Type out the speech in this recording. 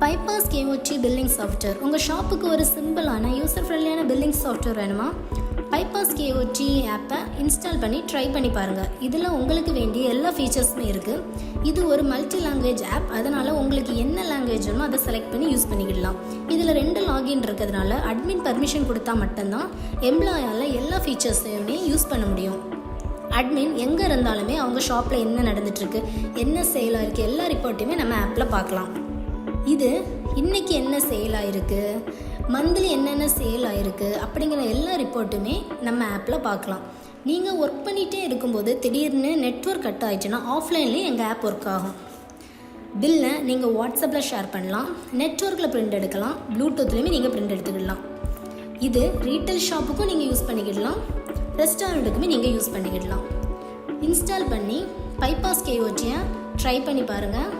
Bypass KOT billing software. உங்கள் ஷாப்புக்கு ஒரு சிம்பிளான யூசர் ஃப்ரெண்ட்லியான பில்லிங் சாஃப்ட்வேர் வேணுமா? பைபாஸ் கேஓடி ஆப்பை இன்ஸ்டால் பண்ணி ட்ரை பண்ணி பாருங்கள். இதில் உங்களுக்கு வேண்டிய எல்லா ஃபீச்சர்ஸுமே இருக்குது. இது ஒரு மல்டி லாங்குவேஜ் ஆப். அதனால் உங்களுக்கு என்ன லாங்குவேஜ் வேணுமோ அதை செலக்ட் பண்ணி யூஸ் பண்ணிக்கிடலாம். இதில் 2 லாகின் இருக்கிறதுனால அட்மின் பர்மிஷன் கொடுத்தா மட்டும்தான் எம்ப்ளாயால் எல்லா ஃபீச்சர்ஸையுமே யூஸ் பண்ண முடியும். அட்மின் எங்கே இருந்தாலுமே அவங்க ஷாப்பில் என்ன நடந்துகிட்ருக்கு, என்ன சேல் ஆகிருக்கு, எல்லா ரிப்போர்ட்டையுமே நம்ம ஆப்பில் பார்க்கலாம். இது இன்றைக்கி என்ன சேல் ஆகிருக்கு, மந்த்லி என்னென்ன சேல் ஆகிருக்கு அப்படிங்கிற எல்லா ரிப்போர்ட்டுமே நம்ம ஆப்பில் பார்க்கலாம். நீங்கள் ஒர்க் பண்ணிகிட்டே இருக்கும்போது திடீர்னு நெட்வொர்க் கட் ஆகிடுச்சுன்னா ஆஃப்லைன்லேயும் எங்கள் ஆப் ஒர்க் ஆகும். பில்லை நீங்கள் வாட்ஸ்அப்பில் ஷேர் பண்ணலாம், நெட்வொர்க்கில் பிரிண்ட் எடுக்கலாம், ப்ளூடூத்லேயுமே நீங்கள் பிரிண்ட் எடுத்துக்கிடலாம். இது ரீட்டைல் ஷாப்புக்கும் நீங்கள் யூஸ் பண்ணிக்கிடலாம், ரெஸ்டாரண்ட்டுக்குமே நீங்கள் யூஸ் பண்ணிக்கிடலாம். இன்ஸ்டால் பண்ணி பைபாஸ் கேஓடியை ட்ரை பண்ணி பாருங்கள்.